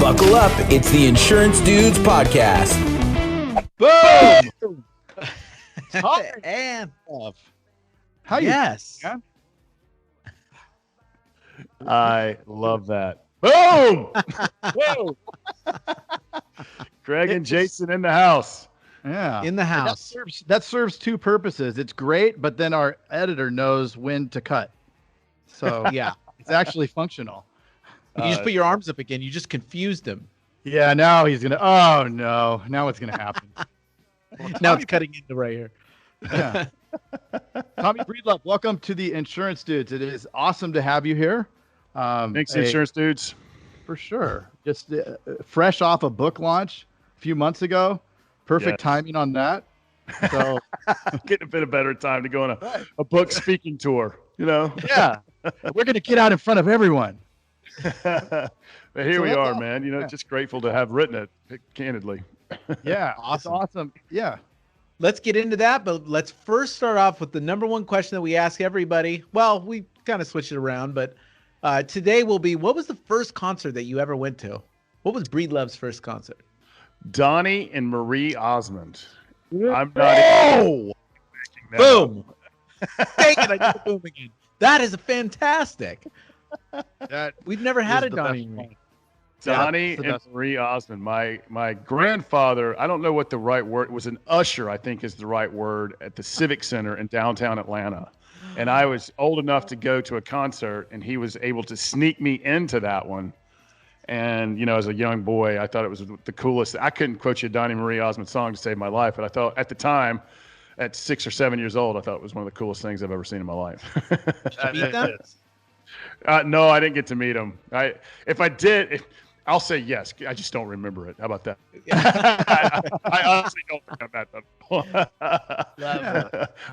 Buckle up, it's the Insurance Dudes Podcast. Boom! And How you? yes. Yeah? I love that. Boom! Whoa! Greg and Jason in the house. Yeah. In the house. That serves two purposes. It's great, but then our editor knows when to cut. So Yeah. it's actually functional. You just put your arms up again. You just confused him. Yeah, now he's gonna. Oh no! Now what's gonna happen? Now it's cutting into right here. Yeah. Tommy Breedlove, welcome to the Insurance Dudes. It is awesome to have you here. Thanks, Insurance Dudes. For sure. Just fresh off a book launch a few months ago. Perfect timing on that. So Getting a bit of better time to go on a book speaking tour, you know? yeah, we're gonna get out in front of everyone. But here we are, man. You know, just grateful to have written it, candidly. Yeah, Awesome. It's awesome. Yeah. Let's get into that, but let's first start off with the number one question that we ask everybody. Well, we kind of switched it around, but today will be, what was the first concert that you ever went to? What was Breedlove's first concert? Donnie and Marie Osmond. I'm not Oh! expecting that. Boom! Dang it, I did the boom again. That is fantastic. That We've never had a is the Donnie. best one. Donnie That's the and best. Marie Osmond. My grandfather, I don't know what the right word was, an usher, I think is the right word, at the Civic Center in downtown Atlanta. And I was old enough to go to a concert, and he was able to sneak me into that one. And, you know, as a young boy, I thought it was the coolest. I couldn't quote you a Donnie Marie Osmond song to save my life, but I thought at the time, at 6 or 7 years old, I thought it was one of the coolest things I've ever seen in my life. Meet them? No, I didn't get to meet him. If I did, I'll say yes. I just don't remember it. How about that? I honestly don't think I'm that dumb.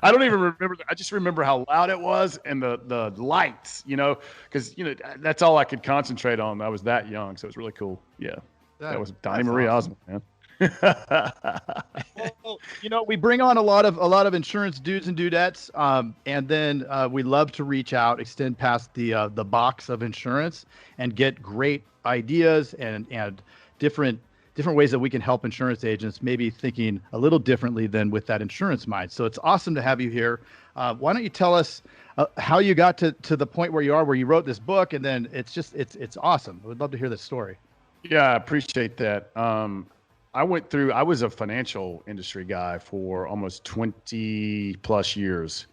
I don't even remember. I just remember how loud it was and the lights, you know, because, you know, that's all I could concentrate on. I was that young, so it was really cool. Yeah, that was Donnie Marie Osmond, man. Well, you know, we bring on a lot of insurance dudes and dudettes, and then we love to reach out, extend past the box of insurance, and get great ideas and different ways that we can help insurance agents, maybe thinking a little differently than with that insurance mind. So it's awesome to have you here. Why don't you tell us how you got to the point where you are, where you wrote this book, and then it's awesome. We'd love to hear this story. Yeah, I appreciate that. I was a financial industry guy for almost 20 plus years.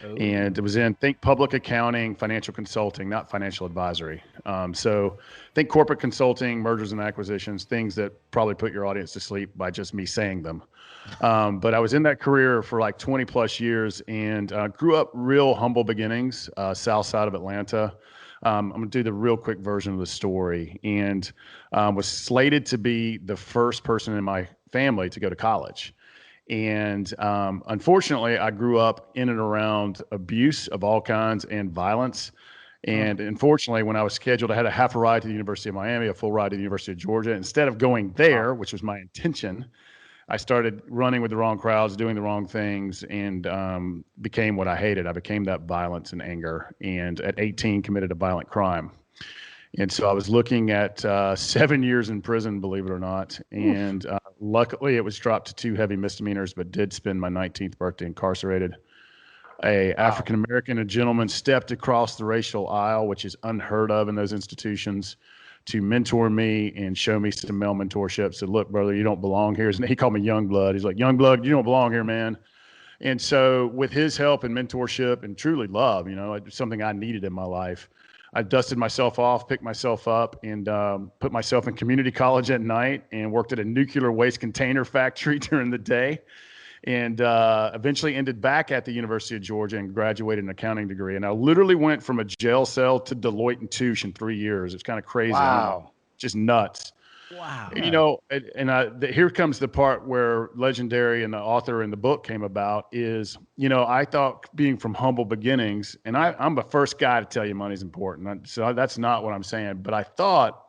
Oh. And it was in public accounting, financial consulting, not financial advisory. So think corporate consulting, mergers and acquisitions, things that probably put your audience to sleep by just me saying them. But I was in that career for like 20 plus years and grew up real humble beginnings, south side of Atlanta. I'm going to do the real quick version of the story, and was slated to be the first person in my family to go to college. And unfortunately, I grew up in and around abuse of all kinds and violence. And unfortunately, when I was scheduled, I had a half a ride to the University of Miami, a full ride to the University of Georgia. Instead of going there, which was my intention, I started running with the wrong crowds, doing the wrong things, and became what I hated. I became that violence and anger, and at 18 committed a violent crime. And so I was looking at 7 years in prison, believe it or not. And luckily it was dropped to 2 heavy misdemeanors, but did spend my 19th birthday incarcerated. African-American, a gentleman stepped across the racial aisle, which is unheard of in those institutions, to mentor me and show me some male mentorship. Said, look, brother, you don't belong here. He called me young blood. He's like, young blood, you don't belong here, man. And so with his help and mentorship and truly love, you know, something I needed in my life, I dusted myself off, picked myself up, and put myself in community college at night and worked at a nuclear waste container factory during the day, and eventually ended back at the University of Georgia and graduated an accounting degree. And I literally went from a jail cell to Deloitte and Touche in 3 years. It's kind of crazy. Wow. Just nuts. Wow. You know, here comes the part where Legendary and the author in the book came about is, you know, I thought being from humble beginnings, and I'm the first guy to tell you money's important. So that's not what I'm saying. But I thought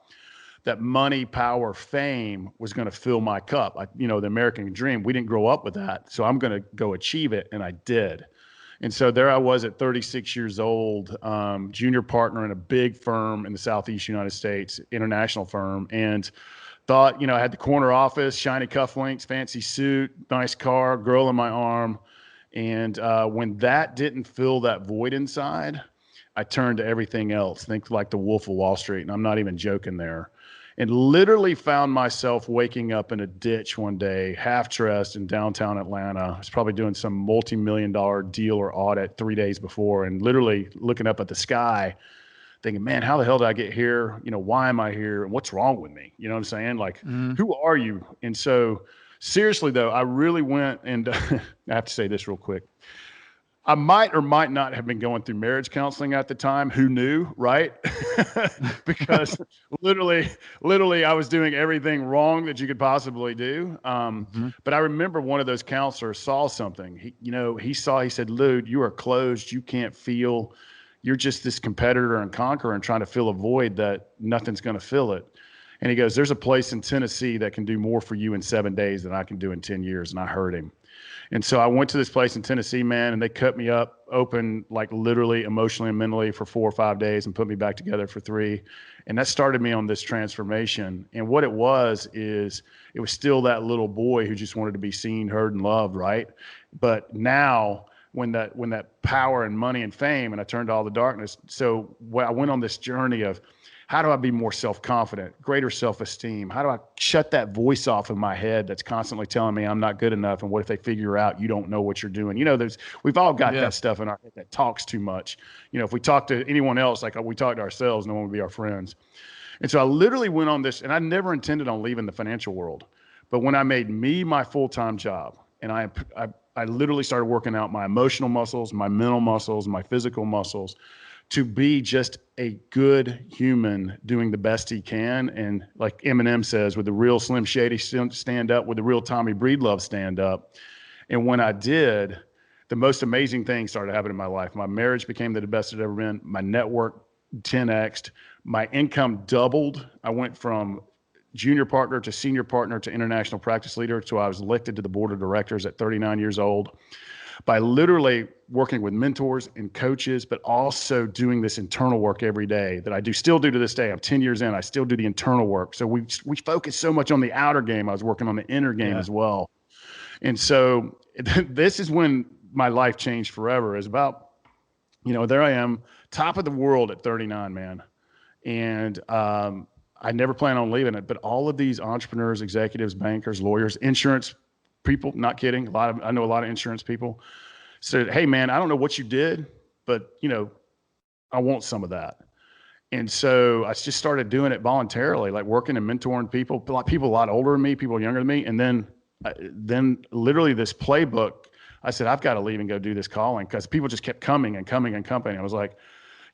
that money, power, fame was going to fill my cup. The American dream, we didn't grow up with that. So I'm going to go achieve it. And I did. And so there I was at 36 years old, junior partner in a big firm in the Southeast United States, international firm, and thought, I had the corner office, shiny cufflinks, fancy suit, nice car, girl in my arm. And when that didn't fill that void inside, I turned to everything else. Think like the Wolf of Wall Street, and I'm not even joking there. And literally found myself waking up in a ditch one day, half dressed in downtown Atlanta. I was probably doing some multi-million-dollar deal or audit 3 days before, and literally looking up at the sky, thinking, man, how the hell did I get here? Why am I here? And what's wrong with me? You know what I'm saying? Like, who are you? And so seriously though, I really went and I have to say this real quick. I might or might not have been going through marriage counseling at the time. Who knew, right? Because literally I was doing everything wrong that you could possibly do. But I remember one of those counselors saw something. He said, Lude, you are closed. You can't feel. You're just this competitor and conqueror and trying to fill a void that nothing's going to fill it. And he goes, there's a place in Tennessee that can do more for you in 7 days than I can do in 10 years. And I heard him. And so I went to this place in Tennessee, man, and they cut me up open, like literally emotionally and mentally for 4 or 5 days and put me back together for 3. And that started me on this transformation. And what it was is it was still that little boy who just wanted to be seen, heard, and loved, right? But now when that power and money and fame, and I turned to all the darkness. So I went on this journey of, how do I be more self-confident, greater self-esteem? How do I shut that voice off in my head that's constantly telling me I'm not good enough? And what if they figure out you don't know what you're doing? We've all got that stuff in our head that talks too much. If we talk to anyone else, like we talk to ourselves, no one would be our friends. And so I literally went on this, and I never intended on leaving the financial world. But when I made me my full-time job, and I literally started working out my emotional muscles, my mental muscles, my physical muscles, to be just a good human doing the best he can. And like Eminem says, with the real Slim Shady stand up, with the real Tommy Breedlove stand up. And when I did, the most amazing things started happening in my life. My marriage became the best it ever been. My network 10x'd. My income doubled. I went from junior partner to senior partner to international practice leader. So I was elected to the board of directors at 39 years old. By literally working with mentors and coaches, but also doing this internal work every day that I still do to this day. I'm 10 years in, I still do the internal work. So we focus so much on the outer game. I was working on the inner game as well. And so this is when my life changed forever. Is about, there I am, top of the world at 39, man. And I never plan on leaving it, but all of these entrepreneurs, executives, bankers, lawyers, insurance people, not kidding. I know a lot of insurance people said, hey man, I don't know what you did, but I want some of that. And so I just started doing it voluntarily, like working and mentoring people a lot older than me, people younger than me. And then literally this playbook, I said, I've got to leave and go do this calling, because people just kept coming and coming and coming. I was like,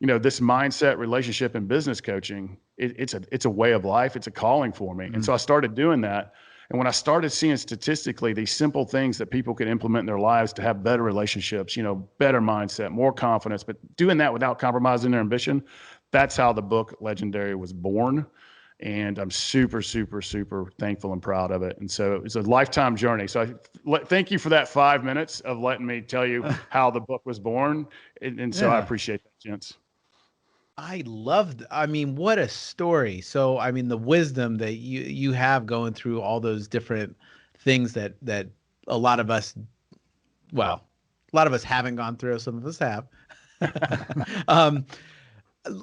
this mindset, relationship, and business coaching, it's a way of life. It's a calling for me. And so I started doing that. And when I started seeing statistically these simple things that people could implement in their lives to have better relationships, better mindset, more confidence, but doing that without compromising their ambition, that's how the book Legendary was born. And I'm super, super, super thankful and proud of it. And so it's a lifetime journey. So thank you for that 5 minutes of letting me tell you how the book was born. And so I appreciate that, gents. What a story. So, the wisdom that you have going through all those different things that a lot of us haven't gone through. Some of us have.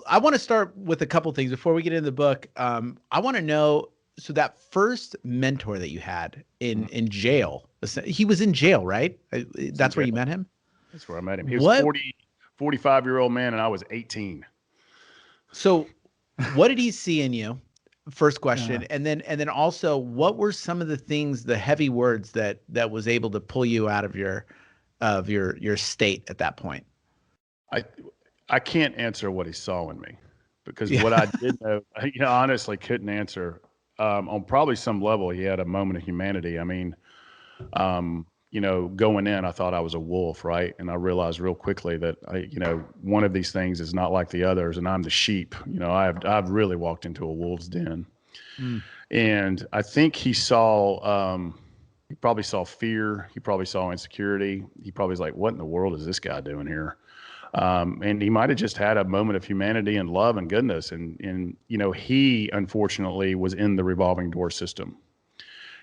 I want to start with a couple things before we get into the book. I want to know, so that first mentor that you had in jail, he was in jail, right? That's where you met him? That's where I met him. He was 45-year-old man, and I was 18. So what did he see in you? First question. And then also, what were some of the things, the heavy words that was able to pull you out of your state at that point? I can't answer what he saw in me, because what I did know, honestly couldn't answer. On probably some level, he had a moment of humanity. Going in, I thought I was a wolf, right? And I realized real quickly that one of these things is not like the others, and I'm the sheep. I've really walked into a wolf's den. And I think he saw He probably saw fear. He probably saw insecurity. He probably was like, what in the world is this guy doing here? And he might have just had a moment of humanity and love and goodness. And he unfortunately was in the revolving door system.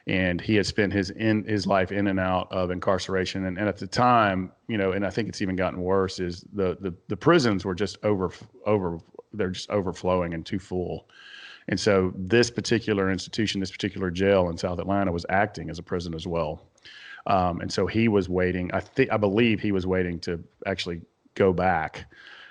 And he had spent his life in and out of incarceration. And at the time, and I think it's even gotten worse, is the prisons were just they're just overflowing and too full. And so this particular institution, this particular jail in South Atlanta was acting as a prison as well. And so he was waiting. I believe he was waiting to actually go back.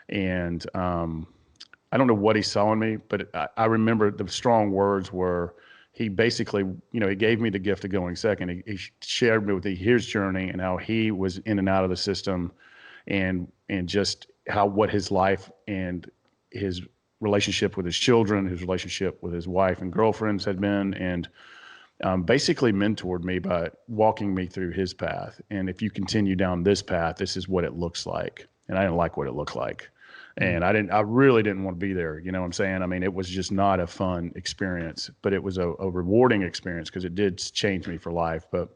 And I don't know what he saw in me, but I remember the strong words were, he basically, he gave me the gift of going second. He shared with me his journey and how he was in and out of the system, and just what his life and his relationship with his children, his relationship with his wife and girlfriends had been, and basically mentored me by walking me through his path. And if you continue down this path, this is what it looks like. And I didn't like what it looked like. And I really didn't want to be there. You know what I'm saying? I mean, it was just not a fun experience, but it was a rewarding experience because it did change me for life. But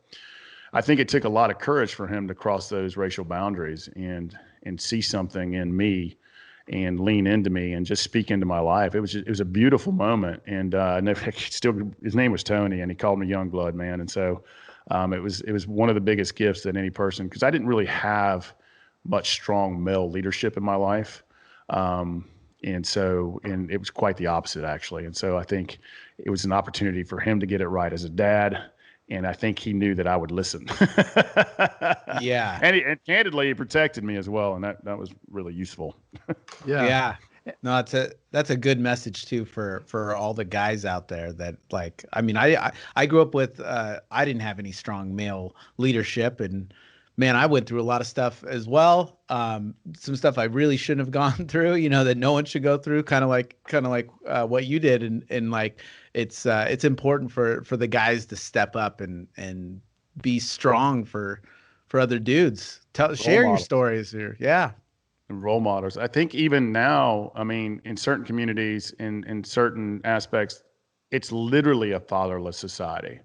I think it took a lot of courage for him to cross those racial boundaries and see something in me and lean into me and just speak into my life. It was a beautiful moment. And his name was Tony, and he called me Youngblood, man. And so it was one of the biggest gifts that any person, because I didn't really have much strong male leadership in my life. And it was quite the opposite, actually. And so I think it was an opportunity for him to get it right as a dad. And I think he knew that I would listen. Yeah. And candidly, he protected me as well. And that was really useful. Yeah. No, that's a good message too for all the guys out there that, like, I mean, I grew up with, I didn't have any strong male leadership, and man, I went through a lot of stuff as well. Some stuff I really shouldn't have gone through, that no one should go through, kind of like what you did. And like, it's important for the guys to step up and be strong for other dudes. Share your stories here. Yeah. And role models. I think even now, I mean, in certain communities, in certain aspects, it's literally a fatherless society.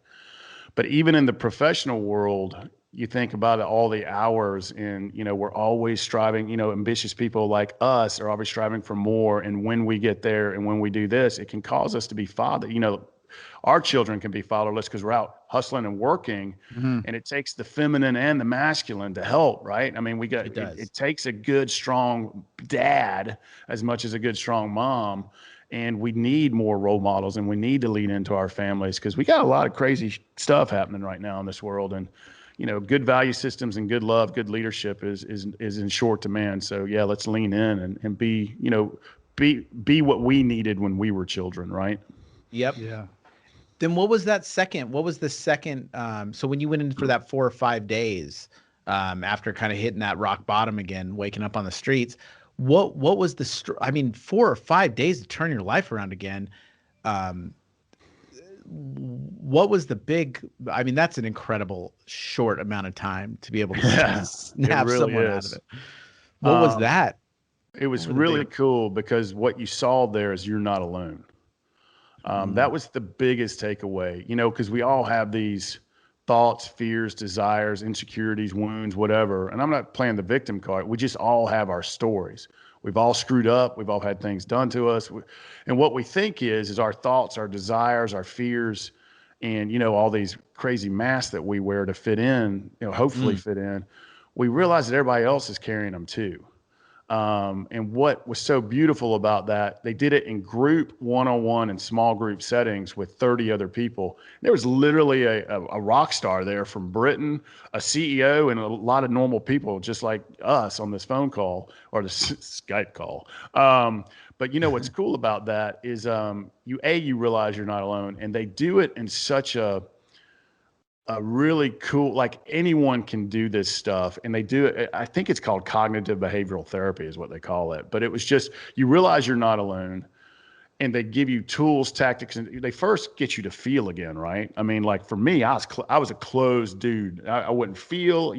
But even in the professional world, you think about all the hours, and we're always striving, ambitious people like us are always striving for more. And when we get there and when we do this, it can cause us to be our children can be fatherless because we're out hustling and working. Mm-hmm. And it takes the feminine and the masculine to help, right? I mean, it takes a good, strong dad as much as a good, strong mom. And we need more role models, and we need to lean into our families because we got a lot of crazy stuff happening right now in this world. And good value systems and good love, good leadership is in short demand. So yeah, let's lean in and be what we needed when we were children, right? Yep. Yeah. Then what was the second, so when you went in for that 4 or 5 days, after kind of hitting that rock bottom again, waking up on the streets, what was 4 or 5 days to turn your life around again? What was the big, that's an incredible short amount of time to be able to snap really someone out of it. What was that? It was really cool because what you saw there is you're not alone. That was the biggest takeaway, because we all have these thoughts, fears, desires, insecurities, wounds, whatever. And I'm not playing the victim card. We just all have our stories. We've all screwed up. We've all had things done to us. And what we think is our thoughts, our desires, our fears, and, all these crazy masks that we wear to fit in, hopefully fit in. We realize that everybody else is carrying them too. And what was so beautiful about that, they did it in group, one-on-one and small group settings with 30 other people. There was literally a rock star there from Britain, a CEO, and a lot of normal people just like us on this phone call or the Skype call. But what's cool about that is you realize you're not alone, and they do it in such a really cool, like anyone can do this stuff, and they do it. I think it's called cognitive behavioral therapy is what they call it. But it was just, you realize you're not alone, and they give you tools, tactics, and they first get you to feel again, right? I mean, like for me, I was a closed dude. I wouldn't feel,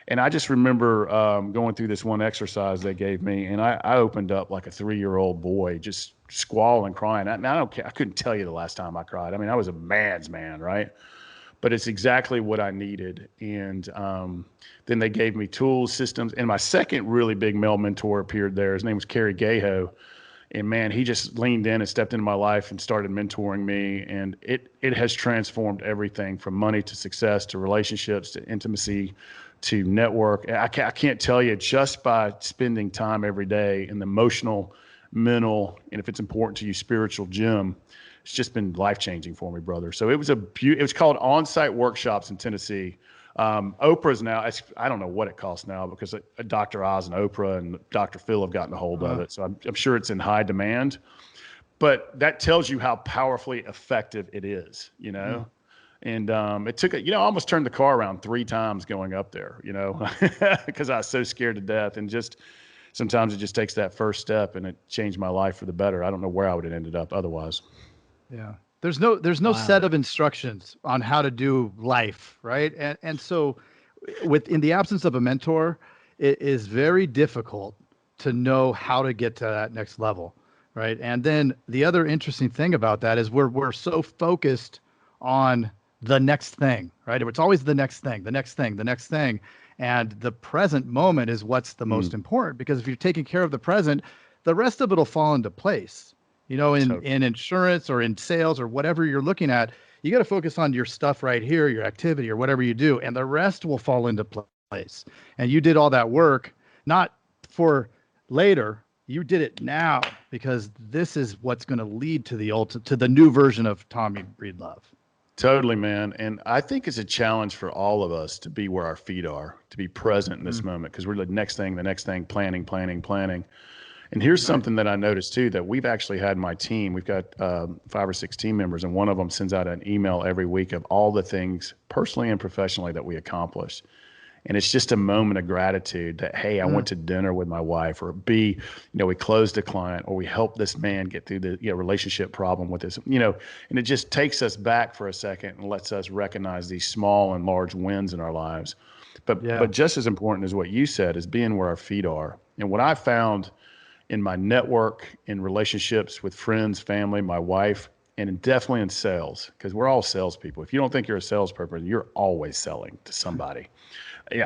and I just remember going through this one exercise they gave me, and I opened up like a 3-year-old boy, just squalling, crying. I couldn't tell you the last time I cried. I mean, I was a man's man, right? but it's exactly what I needed. And then they gave me tools, systems. And my second really big male mentor appeared there. His name was Kerry Gaho. And man, he just leaned in and stepped into my life and started mentoring me. And it has transformed everything from money to success to relationships to intimacy to network. I can't tell you, just by spending time every day in the emotional, mental, and if it's important to you, spiritual gym, it's just been life-changing for me, brother. So it was called On-Site Workshops in Tennessee. Oprah's now, I don't know what it costs now, because Dr. Oz and Oprah and Dr. Phil have gotten a hold of it. So I'm sure it's in high demand, but that tells you how powerfully effective it is, you know? And it took, I almost turned the car around 3 times going up there, because I was so scared to death. And just sometimes it just takes that first step, and it changed my life for the better. I don't know where I would have ended up otherwise. Yeah. There's no set of instructions on how to do life, right? And so in the absence of a mentor, it is very difficult to know how to get to that next level, right? And then the other interesting thing about that is we're so focused on the next thing, right? It's always the next thing, the next thing, the next thing. And the present moment is what's the most important, because if you're taking care of the present, the rest of it will fall into place. In insurance or in sales or whatever you're looking at, you got to focus on your stuff right here, your activity or whatever you do, and the rest will fall into place. And you did all that work, not for later. You did it now, because this is what's going to lead to the new version of Tommy Breedlove. Totally, man. And I think it's a challenge for all of us to be where our feet are, to be present in this moment, because we're the next thing, planning. And here's something that I noticed too, that we've actually had my team, we've got 5 or 6 team members, and one of them sends out an email every week of all the things personally and professionally that we accomplished. And it's just a moment of gratitude that, hey, I went to dinner with my wife, or B, we closed a client, or we helped this man get through the relationship problem with this, and it just takes us back for a second and lets us recognize these small and large wins in our lives. But just as important as what you said is being where our feet are. And what I found in my network, in relationships with friends, family, my wife, and definitely in sales, because we're all salespeople. If you don't think you're a salesperson, you're always selling to somebody.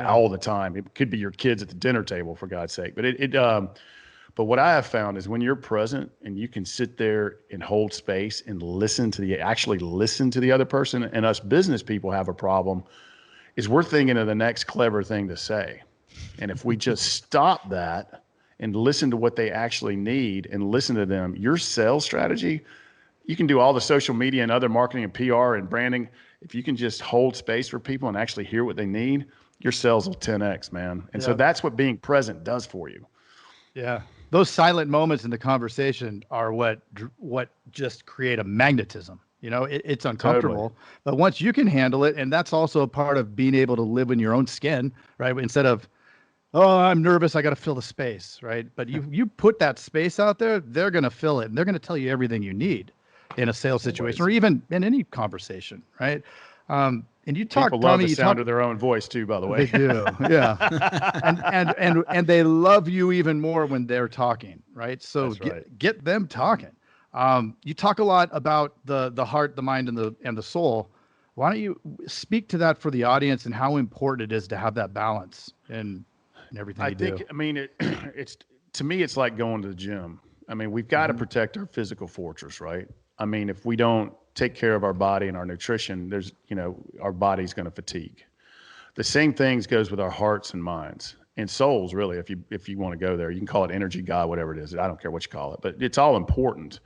All the time. It could be your kids at the dinner table, for God's sake. But but what I have found is when you're present and you can sit there and hold space and actually listen to the other person, and us business people have a problem, is we're thinking of the next clever thing to say. And if we just stop that and listen to what they actually need and listen to them, your sales strategy, you can do all the social media and other marketing and PR and branding. If you can just hold space for people and actually hear what they need, your sales will 10x, man. And so that's what being present does for you. Yeah. Those silent moments in the conversation are what just create a magnetism. It's uncomfortable, but once you can handle it, and that's also a part of being able to live in your own skin, right? Instead of, oh, I'm nervous, I got to fill the space, right? But you put that space out there, they're going to fill it, and they're going to tell you everything you need in a sales situation, or even in any conversation, right? And you talk, people love Tommy, the sound of their own voice too, by the way. They do, yeah. and they love you even more when they're talking, right? So get them talking. You talk a lot about the heart, the mind, and the soul. Why don't you speak to that for the audience and how important it is to have that balance in everything you do? I mean, it's to me, it's like going to the gym. I mean, we've got to protect our physical fortress, right? I mean, if we don't take care of our body and our nutrition, our body's going to fatigue. The same things goes with our hearts and minds and souls, really. If you want to go there, you can call it energy, God, whatever it is. I don't care what you call it, but it's all important.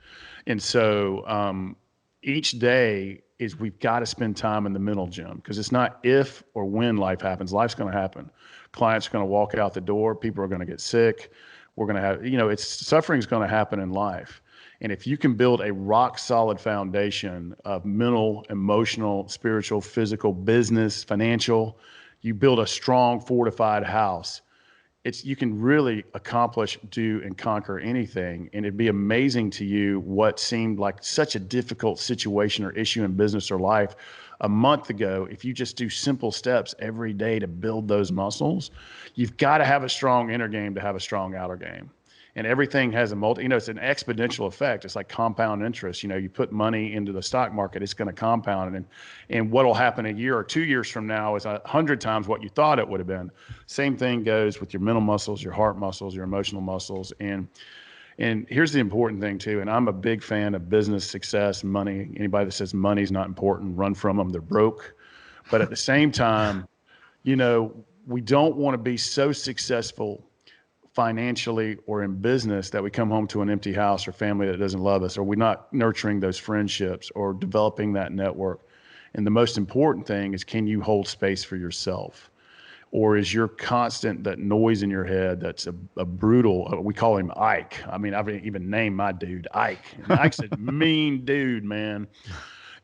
And so each day we've got to spend time in the mental gym, because it's not if or when life happens. Life's going to happen. Clients are going to walk out the door. People are going to get sick. We're going to have, suffering's going to happen in life. And if you can build a rock solid foundation of mental, emotional, spiritual, physical, business, financial, you build a strong, fortified house, you can really accomplish, do, and conquer anything. And it'd be amazing to you what seemed like such a difficult situation or issue in business or life a month ago. If you just do simple steps every day to build those muscles, you've got to have a strong inner game to have a strong outer game. and everything has a it's an exponential effect. It's like compound interest. You put money into the stock market, it's going to compound, and what'll happen a year or 2 years from now is 100 times what you thought it would have been. Same thing goes with your mental muscles, your heart muscles, your emotional muscles, and here's the important thing too. And I'm a big fan of business success, money. Anybody that says money's not important, run from them. They're broke. But at the same time, we don't want to be so successful financially or in business that we come home to an empty house or family that doesn't love us, or we're not nurturing those friendships or developing that network. And the most important thing is, can you hold space for yourself? Or is your constant, that noise in your head that's a brutal, we call him Ike. I mean, I've even named my dude Ike. And Ike's a mean dude, man.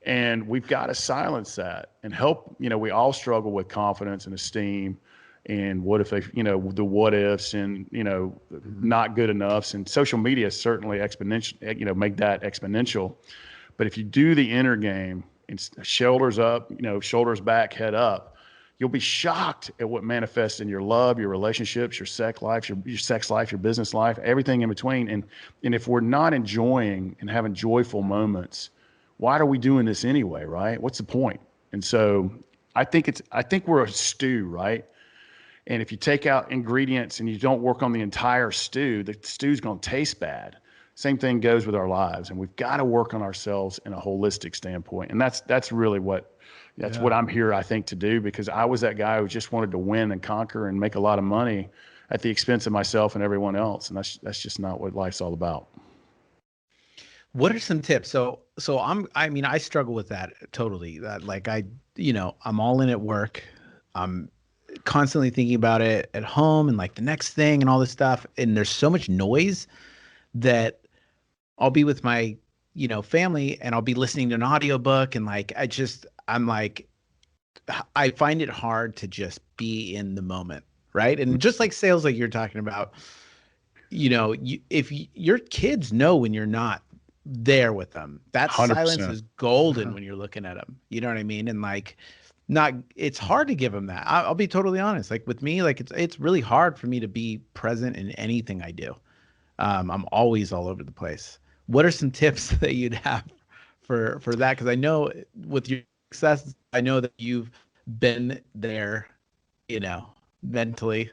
And we've got to silence that and help. We all struggle with confidence and esteem. And what if they, the what ifs and, not good enoughs. And social media is certainly exponential, make that exponential. But if you do the inner game and shoulders up, shoulders back, head up, you'll be shocked at what manifests in your love, your relationships, your sex life, your business life, everything in between. And if we're not enjoying and having joyful moments, why are we doing this anyway, right? What's the point? And so I think we're a stew, right? And if you take out ingredients and you don't work on the entire stew, the stew's going to taste bad. Same thing goes with our lives. And we've got to work on ourselves in a holistic standpoint. And that's really what I'm here, I think, to do, because I was that guy who just wanted to win and conquer and make a lot of money at the expense of myself and everyone else. And that's just not what life's all about. What are some tips? So I struggle with that totally. That I'm all in at work. I'm constantly thinking about it at home and like the next thing and all this stuff. And there's so much noise that I'll be with my, family and I'll be listening to an audiobook. And I find it hard to just be in the moment. Right. And just like sales, like you're talking about, if your kids know when you're not there with them, that 100%. Silence is golden when you're looking at them. You know what I mean? And it's hard to give them that. I'll be totally honest. Like with me, it's really hard for me to be present in anything I do. I'm always all over the place. What are some tips that you'd have for that? Because I know with your success, I know that you've been there, mentally.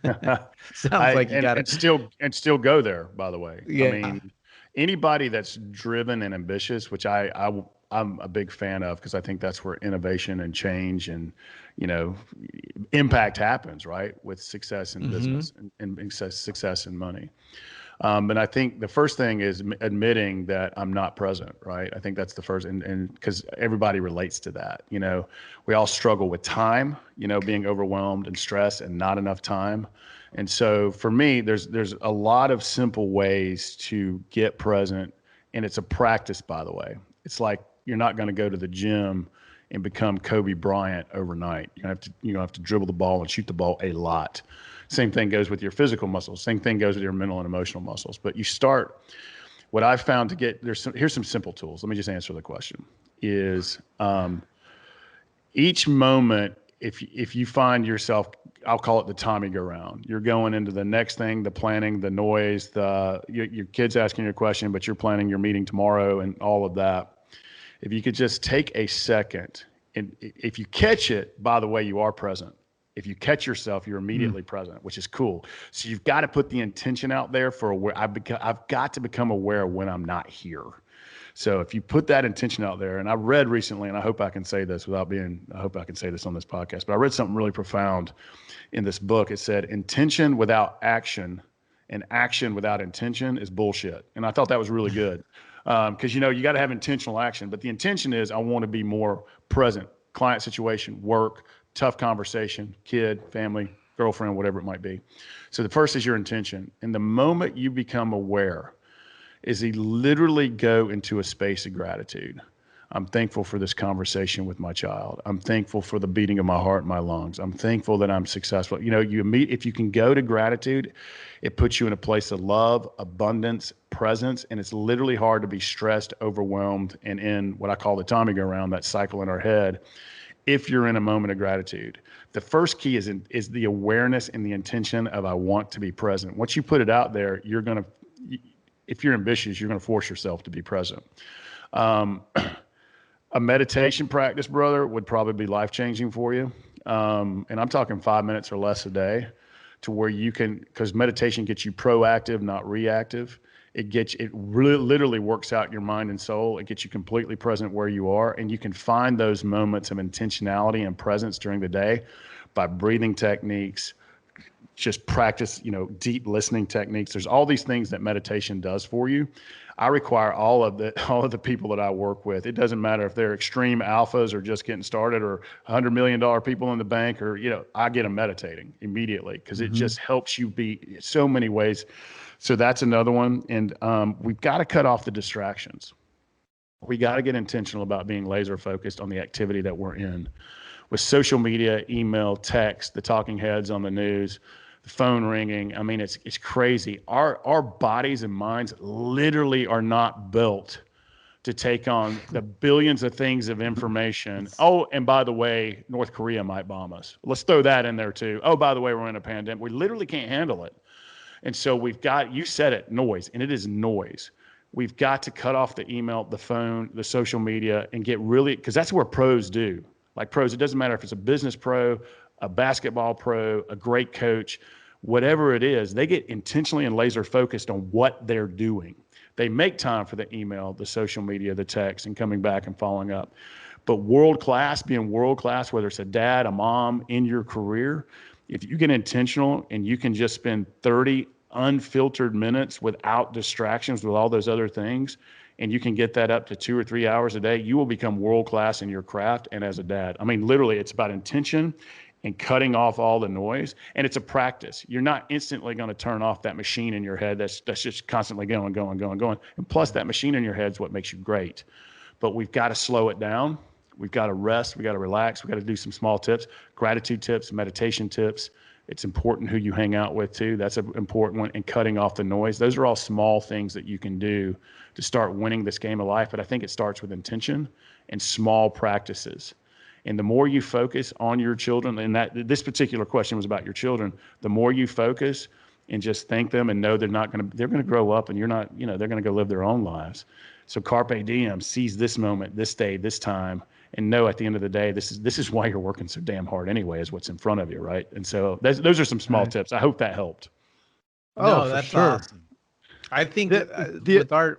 Sounds like you got it. And still go there, by the way. Yeah. I mean, anybody that's driven and ambitious, which I'm a big fan of, because I think that's where innovation and change and, impact happens, right? With success in business and success in money. And I think the first thing is admitting that I'm not present, right? I think that's the first, and because everybody relates to that. We all struggle with time, being overwhelmed and stressed and not enough time. And so for me, there's a lot of simple ways to get present, and it's a practice, by the way. It's like you're not going to go to the gym and become Kobe Bryant overnight. You have to dribble the ball and shoot the ball a lot. Same thing goes with your physical muscles. Same thing goes with your mental and emotional muscles. But you start. What I've found to get here's some simple tools. Let me just answer the question. Is each moment, if you find yourself, I'll call it the Tommy go round. You're going into the next thing, the planning, the noise, your kids asking you a question, but you're planning your meeting tomorrow and all of that. If you could just take a second, and if you catch it, by the way, you are present. If you catch yourself, you're immediately present, which is cool. So you've got to put the intention out there for I've got to become aware when I'm not here. So if you put that intention out there, and I read recently, and I hope I can say this I hope I can say this on this podcast, but I read something really profound in this book. It said, intention without action and action without intention is bullshit. And I thought that was really good. Because, you got to have intentional action, but the intention is I want to be more present, client situation, work, tough conversation, kid, family, girlfriend, whatever it might be. So the first is your intention. And the moment you become aware is you literally go into a space of gratitude. I'm thankful for this conversation with my child. I'm thankful for the beating of my heart and my lungs. I'm thankful that I'm successful. If you can go to gratitude, it puts you in a place of love, abundance, presence, and it's literally hard to be stressed, overwhelmed, and in what I call the Tommy go round, that cycle in our head. if you're in a moment of gratitude. The first key is the awareness and the intention of I want to be present. Once you put it out there, if you're ambitious, you're going to force yourself to be present. A meditation practice, brother, would probably be life-changing for you. And I'm talking 5 minutes or less a day, to where you can, because meditation gets you proactive, not reactive. It really literally works out your mind and soul. It gets you completely present where you are. And you can find those moments of intentionality and presence during the day by breathing techniques, just practice, deep listening techniques. There's all these things that meditation does for you. I require all of the people that I work with. It doesn't matter if they're extreme alphas or just getting started, or $100 million people in the bank, or, I get them meditating immediately, because it just helps you be so many ways. So that's another one. And we've got to cut off the distractions. We got to get intentional about being laser focused on the activity that we're in. With social media, email, text, the talking heads on the news, the phone ringing. I mean, it's crazy. Our bodies and minds literally are not built to take on the billions of things of information. Oh, and by the way, North Korea might bomb us. Let's throw that in there too. Oh, by the way, we're in a pandemic. We literally can't handle it. And so we've got, you said it, noise, and it is noise. We've got to cut off the email, the phone, the social media, and get really, because that's where pros do. Like pros, it doesn't matter if it's a business pro, a basketball pro, a great coach, whatever it is, they get intentionally and laser focused on what they're doing. They make time for the email, the social media, the text, and coming back and following up. But being world class, whether it's a dad, a mom, in your career, if you get intentional and you can just spend 30 unfiltered minutes without distractions with all those other things, and you can get that up to 2 or 3 hours a day, you will become world class in your craft and as a dad. I mean, literally, it's about intention and cutting off all the noise. And it's a practice. You're not instantly going to turn off that machine in your head that's just constantly going. And plus, that machine in your head is what makes you great. But we've got to slow it down. We've got to rest. We've got to relax. We've got to do some small tips, gratitude tips, meditation tips. It's important who you hang out with too. That's an important one. And cutting off the noise. Those are all small things that you can do to start winning this game of life. But I think it starts with intention and small practices. And the more you focus on your children, and this particular question was about your children, the more you focus and just thank them and know they're going to grow up, and they're going to go live their own lives. So carpe diem, seize this moment, this day, this time, and know at the end of the day, this is why you're working so damn hard anyway, is what's in front of you, right? And so those are some small tips. I hope that helped. No, that's sure. Awesome. I think with our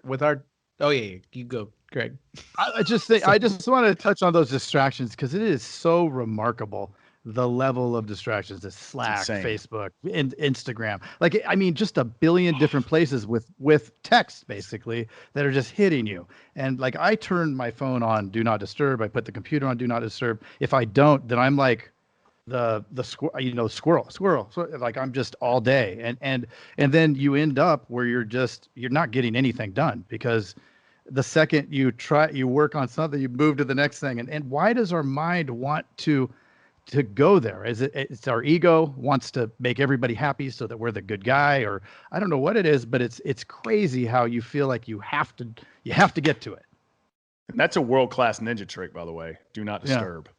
oh yeah, you go, Greg. I just want to touch on those distractions, because it is so remarkable, the level of distractions that Slack, Facebook, and Instagram, like, I mean, just a billion different places with text basically that are just hitting you. And like, I turn my phone on do not disturb. I put the computer on do not disturb. If I don't, then I'm like the squirrel. So like, I'm just all day. And then you end up where you're not getting anything done, because the second you work on something, you move to the next thing. And why does our mind want to go there? It's our ego wants to make everybody happy so that we're the good guy, or I don't know what it is, but it's crazy how you feel like you have to get to it. And that's a world-class ninja trick, by the way. Do not disturb.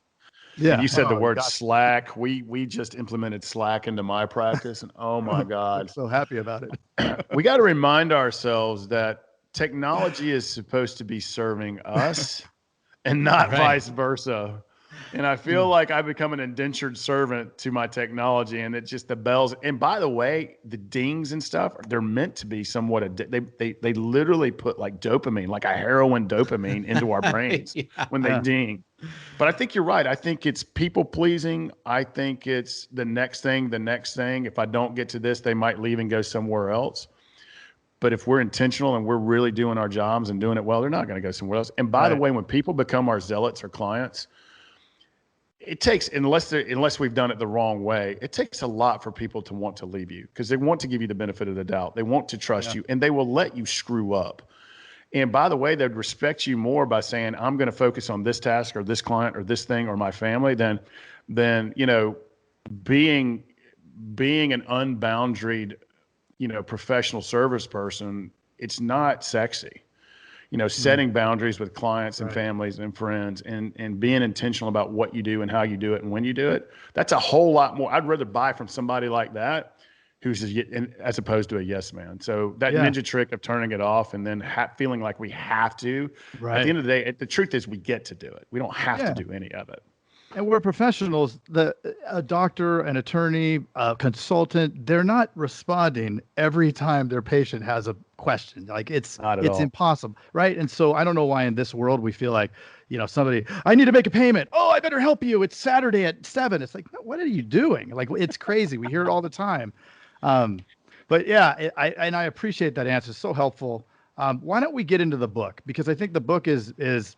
Yeah. And you said the word Slack. We just implemented Slack into my practice, and oh my God. I'm so happy about it. We got to remind ourselves that technology is supposed to be serving us and not vice versa. And I feel like I've become an indentured servant to my technology, and it's just the bells. And by the way, the dings and stuff, they're meant to be somewhat, they literally put like dopamine, like a heroin dopamine into our brains when they ding. But I think you're right. I think it's people pleasing. I think it's the next thing. If I don't get to this, they might leave and go somewhere else. But if we're intentional and we're really doing our jobs and doing it well, they're not going to go somewhere else. And by the way, when people become our zealots or clients, it takes, unless we've done it the wrong way, it takes a lot for people to want to leave you, because they want to give you the benefit of the doubt. They want to trust you, and they will let you screw up. And by the way, they'd respect you more by saying, I'm going to focus on this task or this client or this thing or my family than being an unboundaried, professional service person. It's not sexy. setting boundaries with clients and families and friends, and being intentional about what you do and how you do it and when you do it. That's a whole lot more. I'd rather buy from somebody like that who's as opposed to a yes man. So that ninja trick of turning it off and then feeling like we have to, at the end of the day, the truth is we get to do it. We don't have to do any of it. And we're professionals. A doctor, an attorney, a consultant, they're not responding every time their patient has a question. Like it's impossible, right? And so I don't know why in this world we feel like, somebody, I need to make a payment. Oh, I better help you. It's Saturday at 7. It's like, what are you doing? Like, it's crazy. We hear it all the time. But yeah, I appreciate that answer. It's so helpful. Why don't we get into the book? Because I think the book is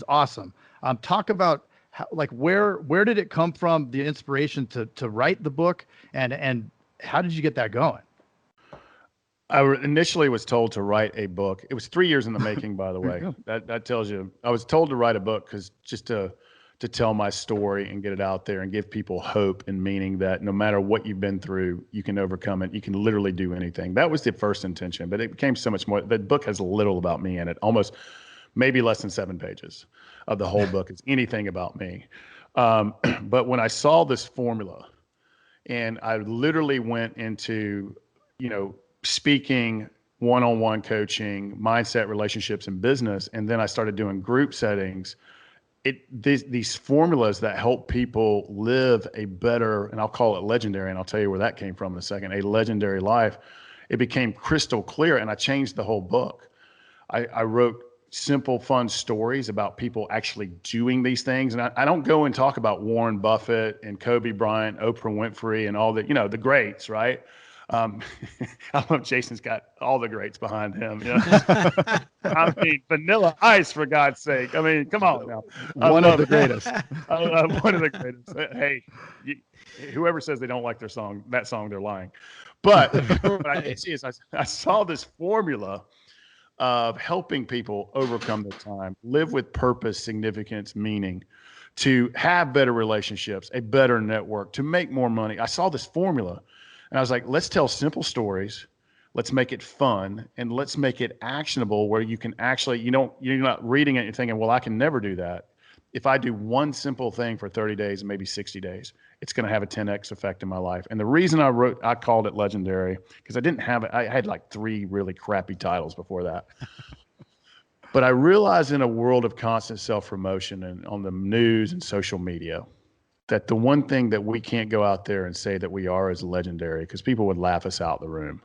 awesome. Talk about how, where did it come from, the inspiration to write the book, and how did you get that going? I initially was told to write a book. It was 3 years in the making, by the way. That tells you. I was told to write a book because just to tell my story and get it out there and give people hope and meaning that no matter what you've been through, you can overcome it. You can literally do anything. That was the first intention, but it became so much more. The book has little about me in it, almost maybe less than 7 pages of the whole book is anything about me. But when I saw this formula and I literally went into, speaking, one-on-one coaching, mindset, relationships, and business, and then I started doing group settings, these formulas that help people live a better, and I'll call it legendary, and I'll tell you where that came from in a second, a legendary life, it became crystal clear, and I changed the whole book. I wrote simple, fun stories about people actually doing these things. And I don't go and talk about Warren Buffett and Kobe Bryant, Oprah Winfrey, and all the, the greats, right? I love Jason's got all the greats behind him. I mean, Vanilla Ice, for God's sake. I mean, come on now. One of the greatest. One of the greatest. Hey, whoever says they don't like that song, they're lying. But what I can see is I saw this formula of helping people overcome their time, live with purpose, significance, meaning, to have better relationships, a better network, to make more money. I saw this formula and I was like, let's tell simple stories. Let's make it fun and let's make it actionable where you can actually, you're not reading it and thinking, well, I can never do that. If I do one simple thing for 30 days, maybe 60 days, it's going to have a 10x effect in my life. And the reason I called it legendary, because I didn't have it. I had like 3 really crappy titles before that. But I realized in a world of constant self-promotion and on the news and social media, that the one thing that we can't go out there and say that we are is legendary, because people would laugh us out the room.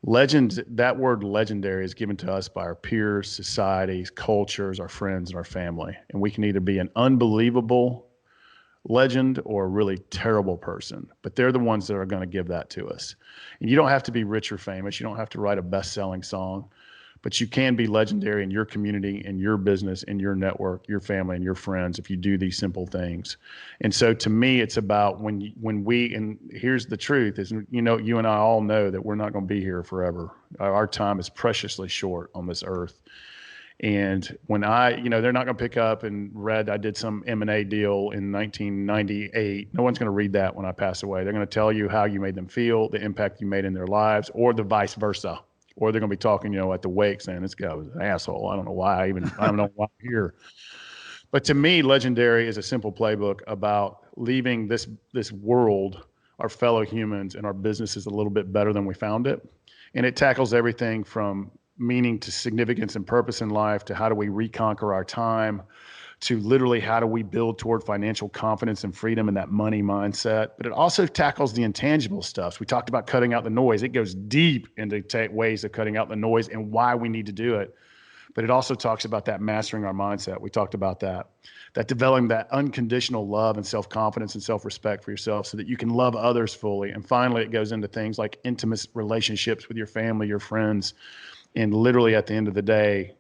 Legends, that word legendary is given to us by our peers, societies, cultures, our friends, and our family. And we can either be an unbelievable legend or a really terrible person, but they're the ones that are going to give that to us. And you don't have to be rich or famous. You don't have to write a best-selling song, but you can be legendary in your community, in your business, in your network, your family, and your friends if you do these simple things. And so to me, it's about when we, and here's the truth is, you and I all know that we're not going to be here forever. Our time is preciously short on this earth. And when they're not going to pick up and read, I did some M&A deal in 1998. No one's going to read that when I pass away. They're going to tell you how you made them feel, the impact you made in their lives, or the vice versa. Or they're going to be talking, at the wake saying, this guy was an asshole. I don't know why I don't know why I'm here. But to me, legendary is a simple playbook about leaving this world, our fellow humans, and our businesses a little bit better than we found it. And it tackles everything from meaning to significance and purpose in life, to how do we reconquer our time, to literally how do we build toward financial confidence and freedom and that money mindset. But it also tackles the intangible stuff. We talked about cutting out the noise. It goes deep into ways of cutting out the noise and why we need to do it. But it also talks about that mastering our mindset. We talked about that developing that unconditional love and self-confidence and self-respect for yourself so that you can love others fully. And finally, it goes into things like intimate relationships with your family, your friends, and literally at the end of the day,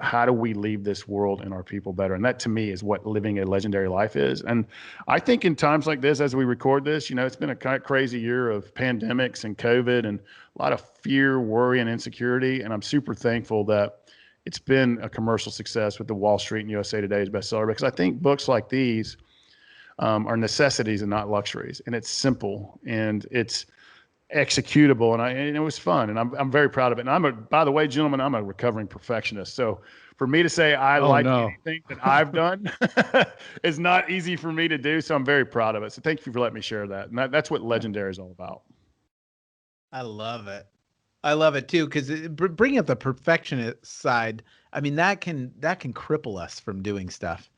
how do we leave this world and our people better? And that to me is what living a legendary life is. And I think in times like this, as we record this, it's been a kind of crazy year of pandemics and COVID and a lot of fear, worry, and insecurity. And I'm super thankful that it's been a commercial success with the Wall Street and USA Today's bestseller, because I think books like these are necessities and not luxuries. And it's simple and it's executable, and it was fun, and I'm very proud of it. And by the way, gentlemen, I'm a recovering perfectionist. So for me to say I like anything that I've done is not easy for me to do. So I'm very proud of it. So thank you for letting me share that. And that's what Legendary is all about. I love it. I love it too, because bringing up the perfectionist side, I mean, that can cripple us from doing stuff.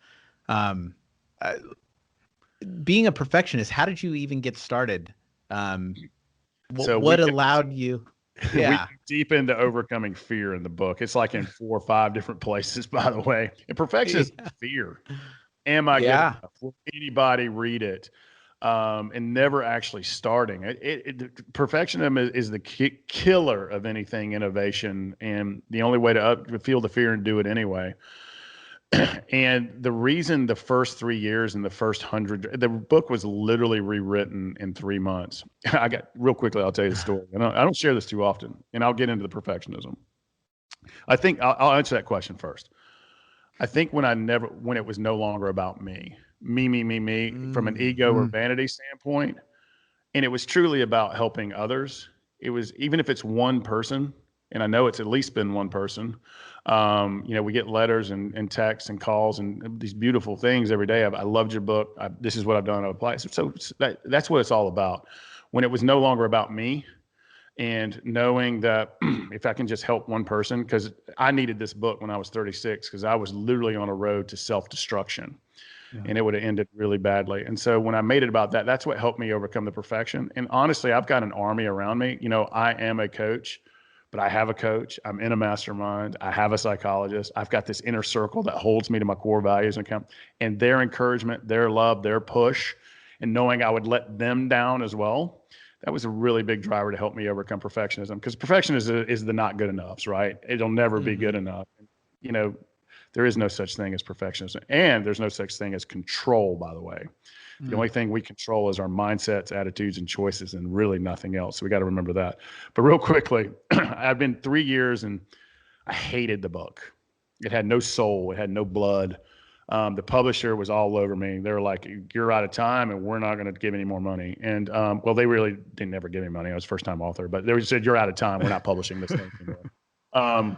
Being a perfectionist, how did you even get started? What allowed you? Yeah. We go deep into overcoming fear in the book. It's like in 4 or 5 different places, by the way. And perfection is fear. Am I good enough? Will anybody read it? And never actually starting. Perfectionism is the killer of anything innovation, and the only way to feel the fear and do it anyway. And the reason the first 3 years and the first 100, the book was literally rewritten in 3 months. Real quickly, I'll tell you the story. I don't share this too often, and I'll get into the perfectionism. I think I'll answer that question first. I think when it was no longer about me, from an ego or vanity standpoint, and it was truly about helping others. It was, even if it's one person, and I know it's at least been one person. We get letters and texts and calls and these beautiful things every day. I loved your book. This is what I've done. I apply. So that's what it's all about. When it was no longer about me, and knowing that if I can just help one person, because I needed this book when I was 36, because I was literally on a road to self-destruction. Yeah. And it would have ended really badly. And so when I made it about that, that's what helped me overcome the perfection. And honestly, I've got an army around me. I am a coach, but I have a coach. I'm in a mastermind. I have a psychologist. I've got this inner circle that holds me to my core values and their encouragement, their love, their push, and knowing I would let them down as well. That was a really big driver to help me overcome perfectionism, because perfectionism is the not good enoughs, right? It'll never be good enough. There is no such thing as perfectionism, and there's no such thing as control, by the way. The only thing we control is our mindsets, attitudes, and choices, and really nothing else. So we got to remember that. But real quickly, I've been 3 years and I hated the book. It had no soul. It had no blood. The publisher was all over me. They were like, "You're out of time and we're not going to give any more money." And they really didn't ever give me money. I was first time author, but they said, "You're out of time. We're not publishing this thing anymore."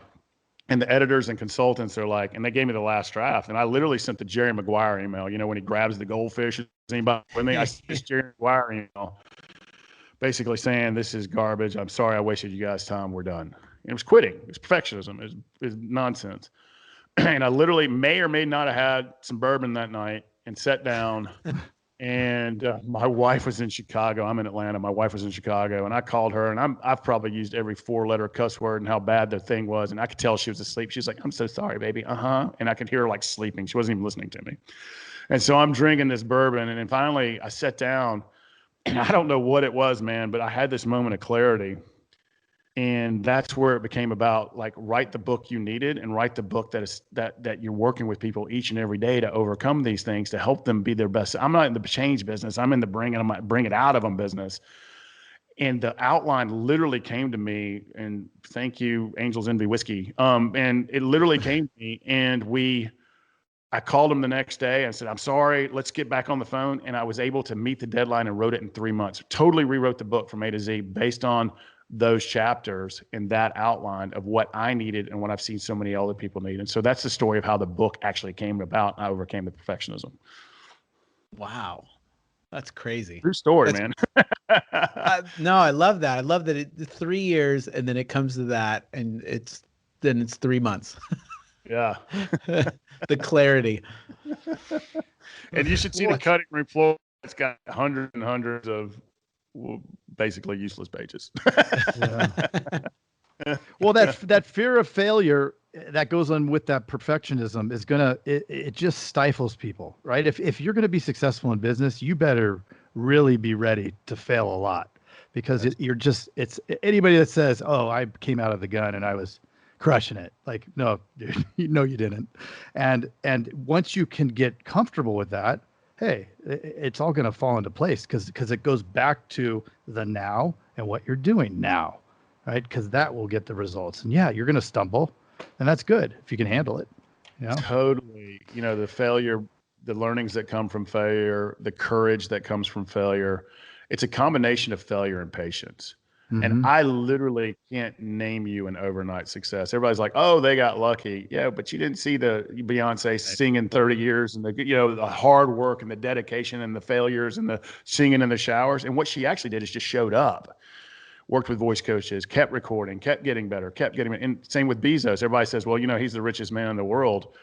And the editors and consultants are like, and they gave me the last draft. And I literally sent the Jerry Maguire email, when he grabs the goldfish. Is anybody with me? I sent this Jerry Maguire email basically saying, "This is garbage. I'm sorry I wasted you guys' time. We're done." And it was quitting. It was perfectionism. It was nonsense. And I literally may or may not have had some bourbon that night and sat down. And my wife was in Chicago. I'm in Atlanta. My wife was in Chicago, and I called her, and I've probably used every 4-letter cuss word and how bad the thing was. And I could tell she was asleep. She was like, "I'm so sorry, baby." And I could hear her like sleeping. She wasn't even listening to me. And so I'm drinking this bourbon, and then finally I sat down, and I don't know what it was, man, but I had this moment of clarity. And that's where it became about, like, write the book you needed, and write the book that you're working with people each and every day to overcome these things, to help them be their best. I'm not in the change business. I'm in the bring it out of them business. And the outline literally came to me, and thank you, Angels Envy Whiskey. And it literally came to me, and I called him the next day and said, "I'm sorry, let's get back on the phone." And I was able to meet the deadline and wrote it in 3 months. Totally rewrote the book from A to Z based on those chapters and that outline of what I needed and what I've seen so many other people need. And so that's the story of how the book actually came about. I overcame the perfectionism. Wow. That's crazy. True story, man. No, I love that. I love that it's 3 years and then it comes to that, and it's 3 months. Yeah. The clarity. And you should see the cutting room floor. It's got hundreds and hundreds of basically useless pages. Well, that fear of failure that goes on with that perfectionism is it just stifles people, right? If you're going to be successful in business, you better really be ready to fail a lot, because it's anybody that says, "Oh, I came out of the gun and I was crushing it." Like, no, dude, no, you didn't. And once you can get comfortable with that, hey, it's all going to fall into place, because it goes back to the now and what you're doing now, right? Because that will get the results. And yeah, you're going to stumble, and that's good if you can handle it. Totally. The failure, the learnings that come from failure, the courage that comes from failure. It's a combination of failure and patience. And I literally can't name you an overnight success. Everybody's like, "Oh, they got lucky." Yeah, but you didn't see the Beyonce singing 30 years and the hard work and the dedication and the failures and the singing in the showers. And what she actually did is just showed up, worked with voice coaches, kept recording, kept getting better, kept getting. And same with Bezos. Everybody says, "Well, he's the richest man in the world."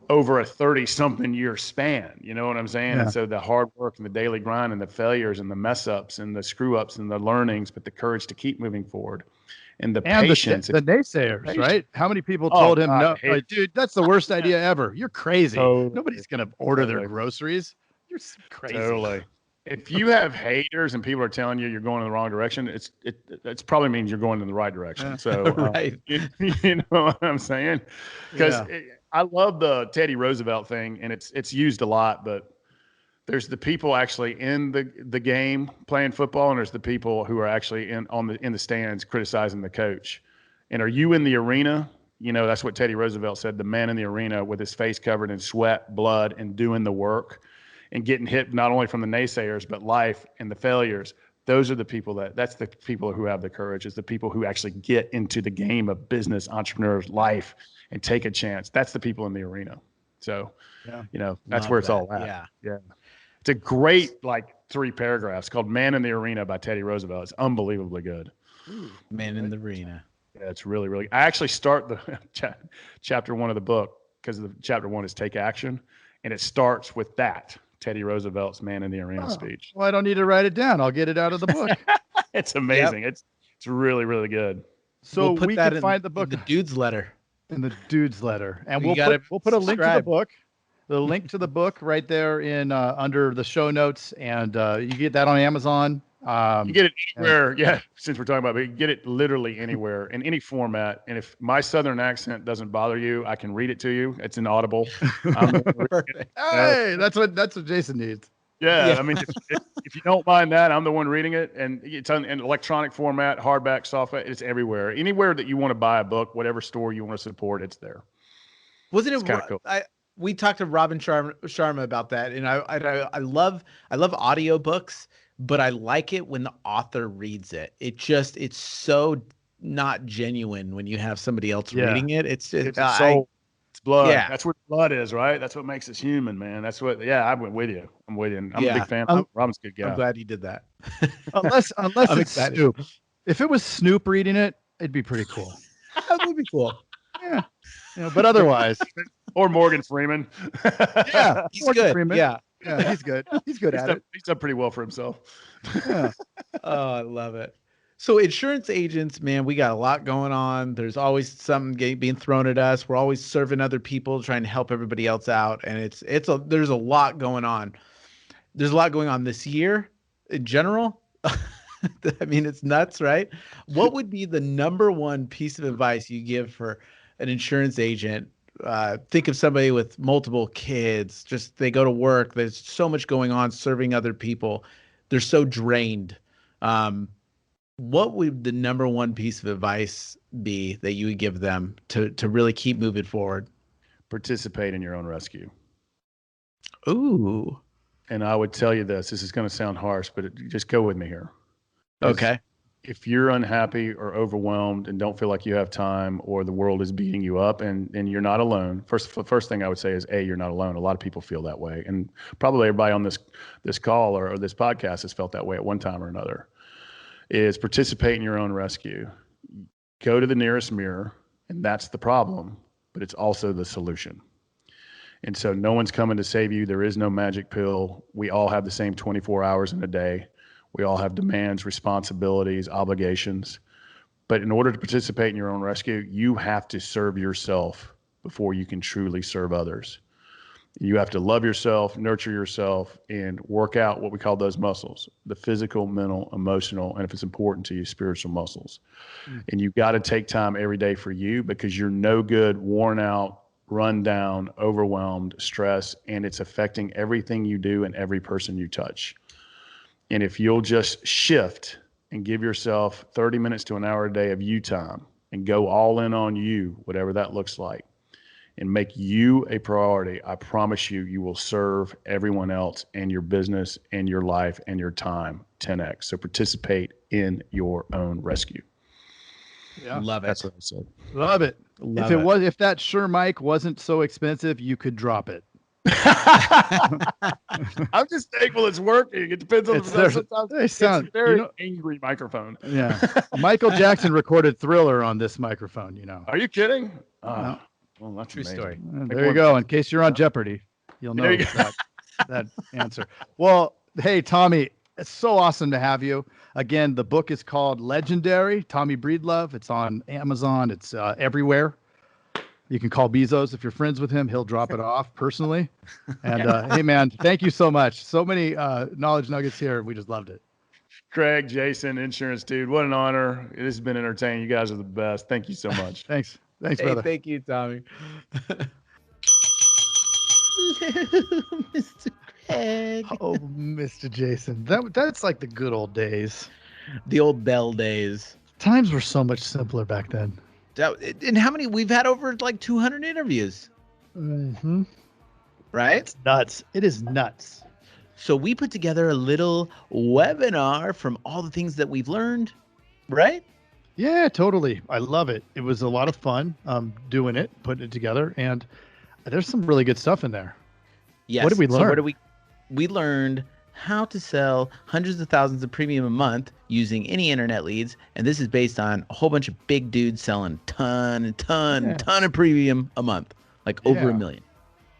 Over a 30-something year span, you know what I'm saying? Yeah. And so the hard work and the daily grind and the failures and the mess ups and the screw ups and the learnings, but the courage to keep moving forward and the patience. The naysayers, right? How many people Oh, told him, God, no, like, dude, that's the worst idea ever. You're crazy. Totally. Nobody's going to order their groceries. You're crazy. Totally. If you have haters and people are telling you you're going in the wrong direction, it's probably means you're going in the right direction. So, Right. You know what I'm saying? Because I love the Teddy Roosevelt thing, and it's used a lot, but there's the people actually in the game playing football, and there's the people who are actually in the stands criticizing the coach. And are you in the arena? That's what Teddy Roosevelt said, the man in the arena with his face covered in sweat, blood, and doing the work and getting hit not only from the naysayers, but life and the failures. Those are the people that's the people who have the courage, is the people who actually get into the game of business, entrepreneurs, life, and take a chance. That's the people in the arena. So, that's where it's all at. Yeah. It's a great, 3 paragraphs called Man in the Arena by Teddy Roosevelt. It's unbelievably good. Man in the Arena. Yeah, it's really, really, I actually start the chapter 1 of the book because the chapter 1 is Take Action. And it starts with that. Teddy Roosevelt's Man in the Arena speech. Well, I don't need to write it down. I'll get it out of the book. It's amazing. Yep. It's really, really good. So we can find the book in the Dude's letter. In the Dude's letter, and we'll put a link to the book. The link to the book right there in under the show notes, and you get that on Amazon. You get it anywhere. Yeah, since we're talking about it, you get it literally anywhere in any format. And if my Southern accent doesn't bother you, I can read it to you. It's an Audible. Perfect. Hey, that's what Jason needs. Yeah. I mean, if you don't mind that, I'm the one reading it, and it's in electronic format, hardback, softback. It's everywhere. Anywhere that you want to buy a book, whatever store you want to support, it's there. Wasn't it kind of cool? We talked to Robin Sharma about that, and I love audiobooks. But I like it when the author reads it. It's so not genuine when you have somebody else reading it. It's soul. It's blood. Yeah. That's what blood is, right? That's what makes us human, man. That's what. Yeah, I went with you. I'm with you. I'm a big fan. Robin's a good guy. I'm glad you did that. unless it's Snoop. If it was Snoop reading it, it'd be pretty cool. That would be cool. Yeah. But otherwise, or Morgan Freeman. Yeah, he's Morgan good. Freeman. Yeah, he's good. He's good at it. He's done pretty well for himself. Yeah. Oh, I love it. So insurance agents, man, we got a lot going on. There's always something being thrown at us. We're always serving other people, trying to help everybody else out, and there's a lot going on. There's a lot going on this year in general. I mean, it's nuts, right? What would be the number one piece of advice you give for an insurance agent? Think of somebody with multiple kids. Just they go to work. There's so much going on, serving other people. They're so drained. What would the number one piece of advice be that you would give them to really keep moving forward? Participate in your own rescue. Ooh. And I would tell you this is going to sound harsh, but just go with me here. Okay. If you're unhappy or overwhelmed and don't feel like you have time, or the world is beating you up, and you're not alone, first thing I would say is, you're not alone. A lot of people feel that way. And probably everybody on this call or this podcast has felt that way at one time or another. Is participate in your own rescue. Go to the nearest mirror, and that's the problem, but it's also the solution. And so no one's coming to save you. There is no magic pill. We all have the same 24 hours in a day. We all have demands, responsibilities, obligations. But in order to participate in your own rescue, you have to serve yourself before you can truly serve others. You have to love yourself, nurture yourself, and work out what we call those muscles, the physical, mental, emotional, and if it's important to you, spiritual muscles. And you've got to take time every day for you, because you're no good, worn out, run down, overwhelmed, stressed, and it's affecting everything you do and every person you touch. And if you'll just shift and give yourself 30 minutes to an hour a day of you time and go all in on you, whatever that looks like, and make you a priority, I promise you, you will serve everyone else and your business and your life and your time 10x. So participate in your own rescue. Yeah, Love it. That's what I said. love it. Love If that Shure mic wasn't so expensive, you could drop it. I'm just thankful it's working. It depends on It's the their- they it's sound- a very you know- angry microphone. Yeah. Michael Jackson recorded Thriller on this microphone, you know. Are you kidding? No. Well, that's True amazing. story. There you go. In case you're on Jeopardy, you'll know There you that answer. Well, hey, Tommy, it's so awesome to have you. Again, the book is called Legendary, Tommy Breedlove. It's on Amazon. It's everywhere. You can call Bezos if you're friends with him. He'll drop it off personally. And hey, man, thank you so much. So many knowledge nuggets here. We just loved it. Craig, Jason, Insurance Dude, what an honor. It has been entertaining. You guys are the best. Thank you so much. Thanks. Thanks, Hey, brother. thank you, Tommy. Mr. Craig. Oh, Mr. Jason. That's like the good old days. The old Bell days. Times were so much simpler back then. And how many? We've had over like 200 interviews, Mm-hmm. right? It's nuts. It is nuts. So we put together a little webinar from all the things that we've learned, right? Yeah, totally. I love it. It was a lot of fun doing it, putting it together, and there's some really good stuff in there. Yes. What did we So learn? what did we learned how to sell hundreds of thousands of premium a month using any internet leads, and this is based on a whole bunch of big dudes selling ton of premium a month, like over Yeah. $1 million.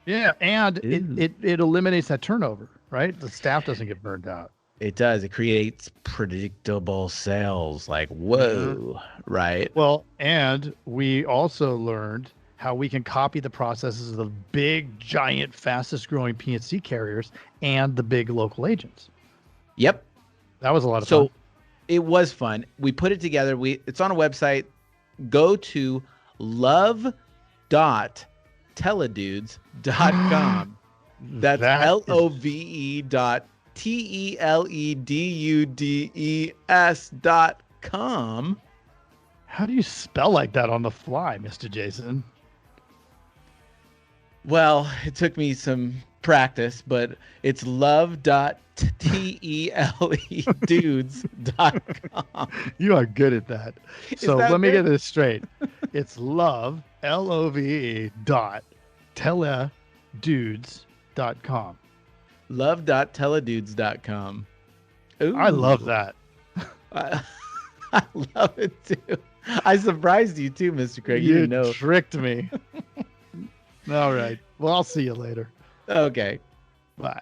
Yeah, and Ew. it eliminates that turnover, right? The staff doesn't get burned out. It does. It creates predictable sales. Like, whoa, right? Well, and we also learned how we can copy the processes of the big, giant, fastest growing P&C carriers and the big local agents. Yep. That was a lot of So fun. it was fun. We put it together. It's on a website. Go to love.teledudes.com. That's That is- LOVE.TELEDUDES.com. How do you spell like that on the fly, Mr. Jason? Well, it took me some practice, but it's love.teledudes.com. You are good at that. So that let me good? get this straight. It's love, LOVE dot teledudes.com. Love.teledudes.com. Ooh. I love that. I love it too. I surprised you too, Mr. Craig. You You didn't know. tricked me. All right. Well, I'll see you later. Okay. Bye.